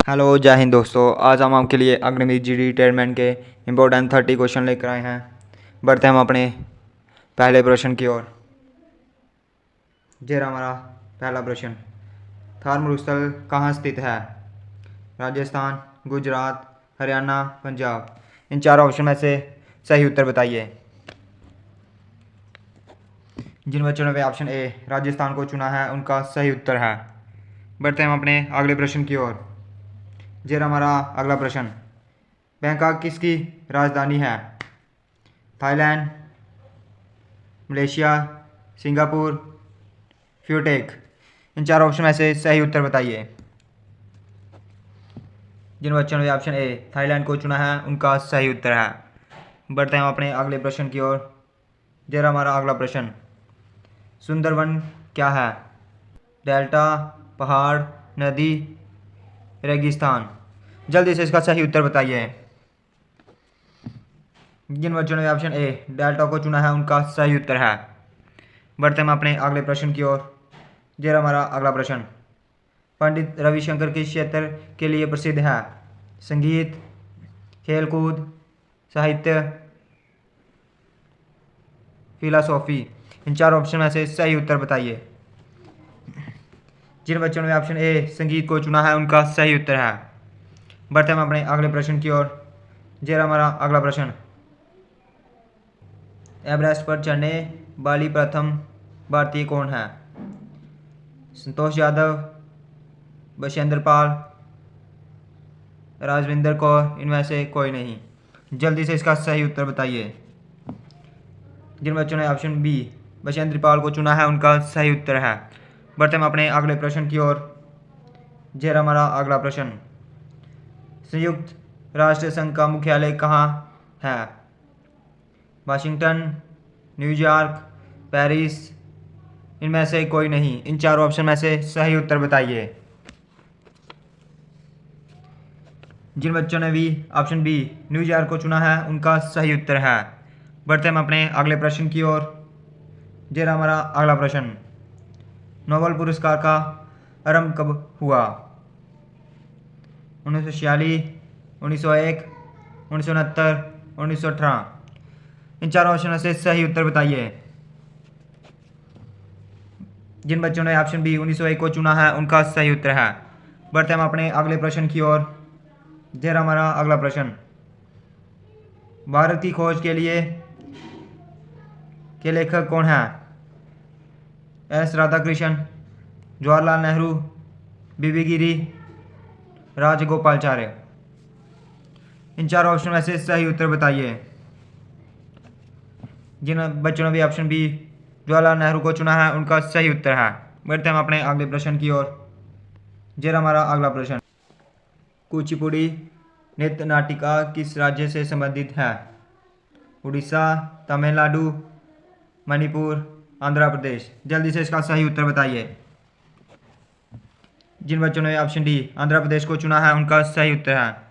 Hello जय हिंद दोस्तों। आज हम आपके लिए अग्निवीर जी रिटायरमेंट के इम्पोर्टेंट 30 क्वेश्चन लेकर आए हैं। बढ़ते हम अपने पहले प्रश्न की ओर। ये रहा हमारा पहला प्रश्न। थार मरुस्थल कहाँ स्थित है? राजस्थान, गुजरात, हरियाणा, पंजाब। इन चारों ऑप्शन में से सही उत्तर बताइए। जिन बच्चों ने ऑप्शन ए राजस्थान को चुना है उनका सही उत्तर है। बढ़ते हम अपने अगले प्रश्न की ओर। ये रहा हमारा अगला प्रश्न। बैंकॉक किसकी राजधानी है? थाईलैंड, मलेशिया, सिंगापुर, फ्यूटेक। इन चार ऑप्शन में से सही उत्तर बताइए। जिन बच्चों ने ऑप्शन ए थाईलैंड को चुना है उनका सही उत्तर है। बढ़ते हैं हम अपने अगले प्रश्न की ओर। जरा हमारा अगला प्रश्न। सुंदरवन क्या है? डेल्टा, पहाड़, नदी, रेगिस्तान। जल्दी से इसका सही उत्तर बताइए। जिन बच्चों ने ऑप्शन ए डेल्टा को चुना है उनका सही उत्तर है। बढ़ते हम अपने अगले प्रश्न की ओर। जरा हमारा अगला प्रश्न। पंडित रविशंकर किस क्षेत्र के लिए प्रसिद्ध है? संगीत, खेलकूद, साहित्य, फिलॉसफी। इन चार ऑप्शन में से सही उत्तर बताइए। जिन बच्चों ने ऑप्शन ए संगीत को चुना है उनका सही उत्तर है। बढ़ते हम अपने अगले प्रश्न की ओर। जरा हमारा अगला प्रश्न। एवरेस्ट पर चढ़ने वाली प्रथम भारतीय कौन है? संतोष यादव, बशेंद्र पाल, राजविंदर कौर। इनमें से कोई नहीं। जल्दी से इसका सही उत्तर बताइए। जिन बच्चों ने ऑप्शन बी बशेंद्र पाल को चुना है उनका सही उत्तर है। बढ़ते हम अपने अगले प्रश्न की ओर। जरा हमारा अगला प्रश्न। संयुक्त राष्ट्र संघ का मुख्यालय कहाँ है? Washington, New York, Paris. इनमें से कोई नहीं। इन चारों ऑप्शन में से सही उत्तर बताइए। जिन बच्चों ने भी ऑप्शन बी न्यूयॉर्क को चुना है उनका सही उत्तर है। बढ़ते हम अपने अगले प्रश्न की ओर। जरा हमारा अगला प्रश्न। नोबेल पुरस्कार का आरंभ कब हुआ? 1946, 1901, 1969, 1918। इन चारों ऑप्शनों से सही उत्तर बताइए। जिन बच्चों ने ऑप्शन बी 1901 को चुना है उनका सही उत्तर है। बढ़ते हम अपने अगले प्रश्न की ओर। जरा हमारा अगला प्रश्न। भारत की खोज के लिए के लेखक कौन है? एस राधाकृष्णन, जवाहरलाल नेहरू, बीबी गिरी, राजगोपालाचार्य। इन चार ऑप्शन में से सही उत्तर बताइए। जिन बच्चों ने भी ऑप्शन बी जवाहरलाल नेहरू को चुना है उनका सही उत्तर है। बढ़ते हम अपने अगले प्रश्न की ओर। जरा हमारा अगला प्रश्न। कुचिपुड़ी नृत्य नाटिका किस राज्य से संबंधित है? उड़ीसा, तमिलनाडु, मणिपुर, आंध्र प्रदेश। जल्दी से इसका सही उत्तर बताइए। जिन बच्चों ने ऑप्शन डी आंध्र प्रदेश को चुना है उनका सही उत्तर है।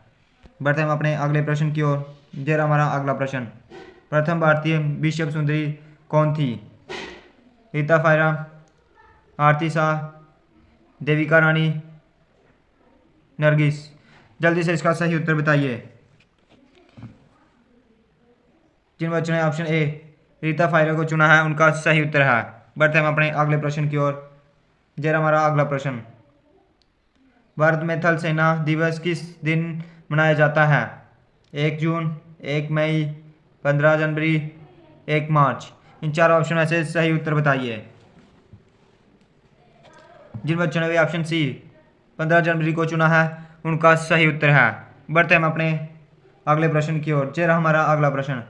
बढ़ते हम अपने अगले प्रश्न की ओर। जरा हमारा अगला प्रश्न। प्रथम भारतीय विश्व सुंदरी कौन थी? रीता फायरा, आरती शाह, देविका रानी, नरगिस। जल्दी से इसका सही उत्तर बताइए। जिन बच्चों ने ऑप्शन ए रीता फायरा को चुना है उनका सही उत्तर है। बढ़ते हम अपने अगले प्रश्न की ओर। जरा हमारा अगला प्रश्न। भारत में थल सेना दिवस किस दिन मनाया जाता है? 1 जून, 1 मई, 15 जनवरी, 1 मार्च। इन चार ऑप्शन में से सही उत्तर बताइए। जिन बच्चों ने भी ऑप्शन सी 15 जनवरी को चुना है उनका सही उत्तर है। बढ़ते हम अपने अगले प्रश्न की ओर। जरा हमारा अगला प्रश्न।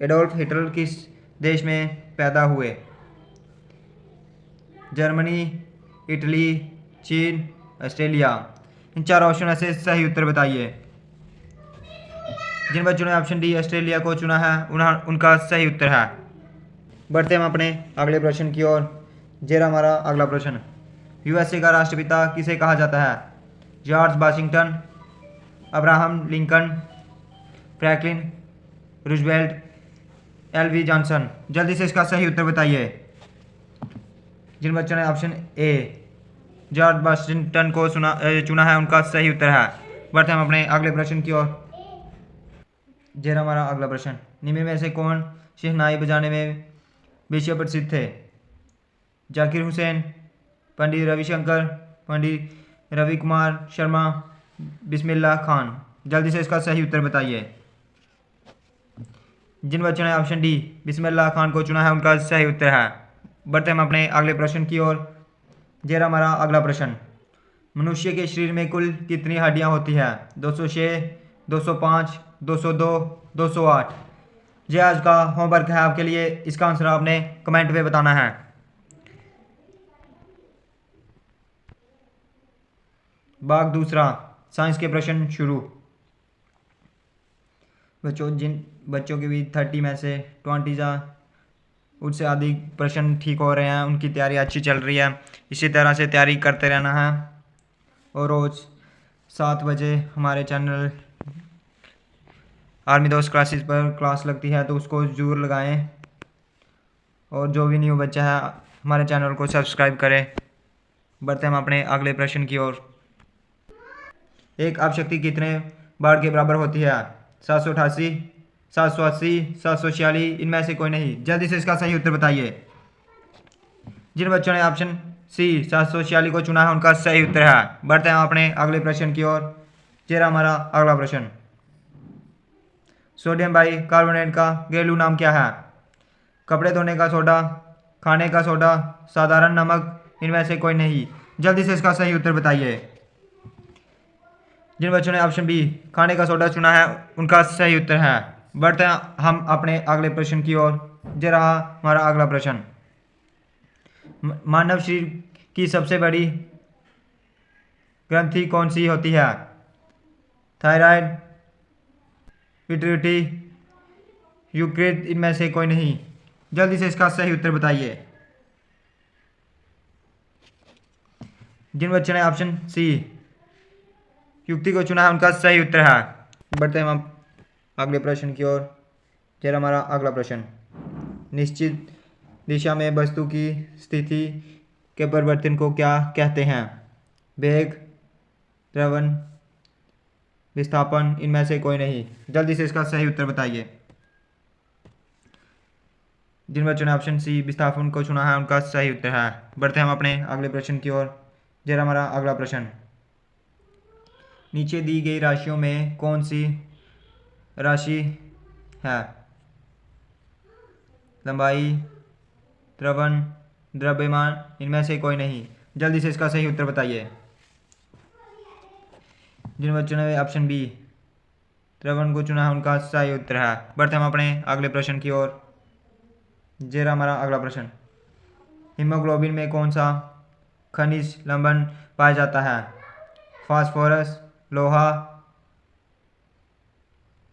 एडोल्फ हिटलर किस देश में पैदा हुए? जर्मनी, इटली, चीन, ऑस्ट्रेलिया। इन चार ऑप्शन में से सही उत्तर बताइए। जिन बच्चों ने ऑप्शन डी ऑस्ट्रेलिया को चुना है उनका सही उत्तर है। बढ़ते हम अपने अगले प्रश्न की ओर। जरा हमारा अगला प्रश्न। यूएसए का राष्ट्रपिता किसे कहा जाता है? George Washington, Abraham Lincoln, Franklin Roosevelt, L B Johnson. जल्दी से इसका सही उत्तर बताइए। जिन बच्चों ने ऑप्शन ए जॉर्ज वाशिंगटन को चुना है, उनका सही उत्तर है। बढ़ते हम अपने अगले प्रश्न की ओर। जरा हमारा अगला प्रश्न, निम्न में से कौन शहनाई बजाने में विश्व प्रसिद्ध थे? जाकिर हुसैन, पंडित रविशंकर, पंडित रवि कुमार शर्मा, बिस्मिल्लाह खान। जल्दी से इसका सही उत्तर बताइए। जिन बच्चों ने ऑप्शन डी बिस्मिल्लाह खान को चुना है, उनका सही उत्तर है। बढ़ते हम अपने अगले प्रश्न की ओर। जरा हमारा अगला प्रश्न, मनुष्य के शरीर में कुल कितनी हड्डियां होती है? 206, 205, 202, 208। ये आज का होमवर्क है आपके लिए, इसका आंसर आपने कमेंट में बताना है। भाग दूसरा, साइंस के प्रश्न शुरू। जिन बच्चों के भी 30 में से 20 या उससे अधिक प्रश्न ठीक हो रहे हैं, उनकी तैयारी अच्छी चल रही है। इसी तरह से तैयारी करते रहना है और रोज़ 7 बजे हमारे चैनल आर्मी दोस्त क्लासेस पर क्लास लगती है, तो उसको ज़रूर लगाएं। और जो भी न्यू बच्चा है हमारे चैनल को सब्सक्राइब करें। बढ़ते हम अपने अगले प्रश्न की ओर। एक अपशक्ति कितने बार के बराबर होती है? 788, 780, 746, इनमें से कोई नहीं। जल्दी से इसका सही उत्तर बताइए। जिन बच्चों ने ऑप्शन सी 746 को चुना है, उनका सही उत्तर है। बढ़ते हैं अपने अगले प्रश्न की ओर। जरा हमारा अगला प्रश्न, सोडियम बाई कार्बोनेट का घरेलू नाम क्या है? कपड़े धोने का सोडा, खाने का सोडा, साधारण नमक, इनमें से कोई नहीं। जल्दी से इसका सही उत्तर बताइए। जिन बच्चों ने ऑप्शन बी खाने का सोडा चुना है, उनका सही उत्तर है। बढ़ते हैं हम अपने अगले प्रश्न की ओर। जरा हमारा अगला प्रश्न, मानव शरीर की सबसे बड़ी ग्रंथि कौन सी होती है? थायराइड, पिट्यूटरी, यकृत, इनमें से कोई नहीं। जल्दी से इसका सही उत्तर बताइए। जिन बच्चों ने ऑप्शन सी युक्ति को चुना है, उनका सही उत्तर है। बढ़ते हैं हम अगले प्रश्न की ओर। जरा हमारा अगला प्रश्न, निश्चित दिशा में वस्तु की स्थिति के परिवर्तन को क्या कहते हैं? वेग, त्वरण, विस्थापन, इनमें से कोई नहीं। जल्दी से इसका सही उत्तर बताइए। जिन बच्चों ने ऑप्शन सी विस्थापन को चुना है, उनका सही उत्तर है। बढ़ते हैं हम अपने अगले प्रश्न की ओर। जरा हमारा अगला प्रश्न, नीचे दी गई राशियों में कौन सी राशि है? लंबाई, त्वरण, द्रव्यमान, इनमें से कोई नहीं। जल्दी से इसका सही उत्तर बताइए। जिन बच्चों ने ऑप्शन बी त्वरण को चुना है, उनका सही उत्तर है। बढ़ते हम अपने अगले प्रश्न की ओर। जरा हमारा अगला प्रश्न, हीमोग्लोबिन में कौन सा खनिज लवण पाया जाता है? फास्फोरस, लोहा,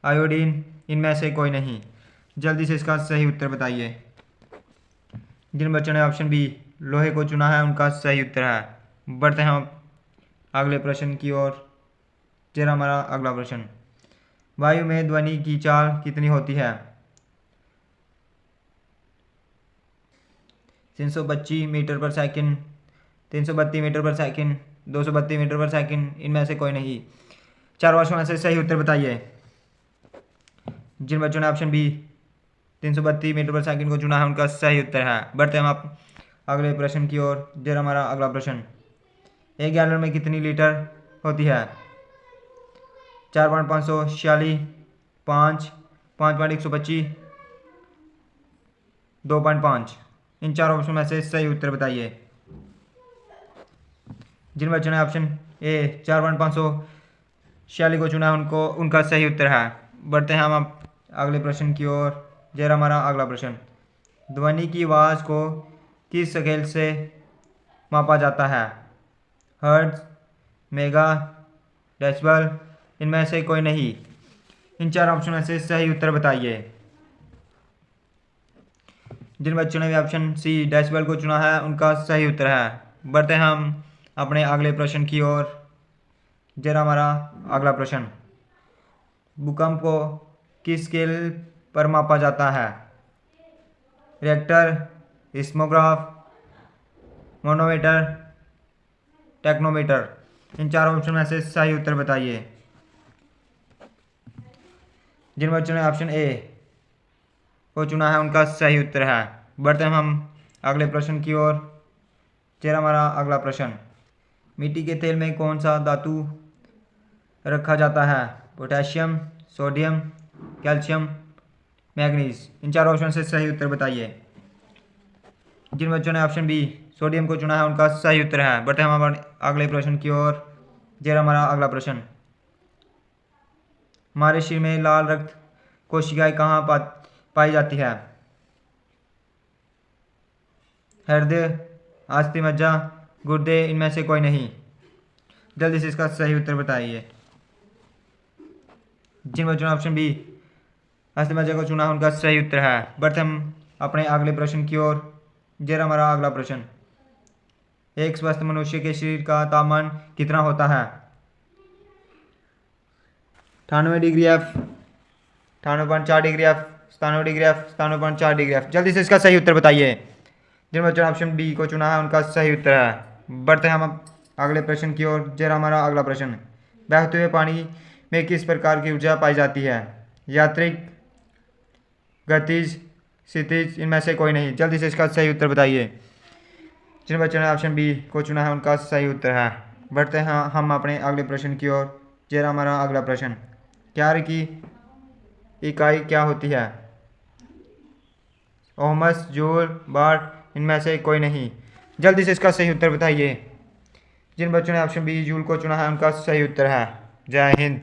आयोडीन, इनमें से कोई नहीं। जल्दी से इसका सही उत्तर बताइए। जिन बच्चों ने ऑप्शन बी लोहे को चुना है, उनका सही उत्तर है। बढ़ते हैं हम अगले प्रश्न की ओर। जरा हमारा अगला प्रश्न, वायु में ध्वनि की चाल कितनी होती है? 325 मीटर पर सेकंड, 332 मीटर पर सेकंड, 232 मीटर पर सेकंड, इनमें से कोई नहीं। 4 वर्षों में से सही उत्तर बताइए। जिन बच्चों ने ऑप्शन बी 332 मीटर पर सेकंड को चुना है, उनका सही उत्तर है। बढ़ते हम आप अगले प्रश्न की ओर। जरा हमारा अगला प्रश्न, एक गैलन में कितनी लीटर होती है? 4.546, 5, 5.125, 2.5। इन 4 ऑप्शन में से सही उत्तर बताइए। जिन बच्चों ने ऑप्शन ए 4.546 को चुना है, उनका सही उत्तर है। बढ़ते हैं हम अगले प्रश्न की ओर। जरा हमारा अगला प्रश्न, ध्वनि की आवाज़ को किस स्केल से मापा जाता है? हर्ट्ज, मेगा, डेसिबल, इनमें से कोई नहीं। इन 4 ऑप्शन में से सही उत्तर बताइए। जिन बच्चों ने भी ऑप्शन सी डेसिबल को चुना है, उनका सही उत्तर है। बढ़ते हैं हम अपने अगले प्रश्न की ओर। जरा हमारा अगला प्रश्न, भूकंप को किस स्केल पर मापा जाता है? Reactor, seismograph, manometer, technometer. इन चारों ऑप्शन में से सही उत्तर बताइए। जिन बच्चों ने ऑप्शन ए को चुना है उनका सही उत्तर है। बढ़ते हैं हम अगले प्रश्न की ओर। चेहरा हमारा अगला प्रश्न, मिट्टी के तेल में कौन सा धातु रखा जाता है? Potassium, sodium, calcium, manganese. इन चारों ऑप्शन से सही उत्तर बताइए। जिन बच्चों ने ऑप्शन बी सोडियम को चुना है उनका सही उत्तर है। बढ़ते हैं हम हमारे अगले प्रश्न की ओर। जरा हमारा अगला प्रश्न, हमारे शरीर में लाल रक्त कोशिकाएं कहाँ पाई जाती है? हृदय, अस्थि मज्जा, गुर्दे, इनमें से कोई नहीं। जल्दी से इसका सही उत्तर बताइए। जिन बच्चों ने ऑप्शन बी अस्थि मज्जा को चुना है उनका सही उत्तर है। बढ़ते हम अपने अगले प्रश्न की ओर। जरा हमारा अगला प्रश्न, एक स्वस्थ मनुष्य के शरीर का तापमान कितना होता है? 98 degree F, 98.4 degree F, 97 degree F, 97.4 degree F. जल्दी से इसका सही उत्तर बताइए। जिन बच्चों ने ऑप्शन बी को चुना है उनका सही उत्तर है। बढ़ते हैं हम अगले प्रश्न की ओर। जरा हमारा अगला प्रश्न, बहते हुए पानी में किस प्रकार की ऊर्जा पाई जाती है? यांत्रिक, गतिज, क्षितिज, इनमें से कोई नहीं। जल्दी से इसका सही उत्तर बताइए। जिन बच्चों ने ऑप्शन बी को चुना है उनका सही उत्तर है। बढ़ते हैं हम अपने अगले प्रश्न की ओर। जरा हमारा अगला प्रश्न, कार्य की इकाई क्या होती है? ओहम्स, जूल, वाट, इनमें से कोई नहीं। जल्दी से इसका सही उत्तर बताइए। जिन बच्चों ने ऑप्शन बी जूल को चुना है उनका सही उत्तर है। जय हिंद।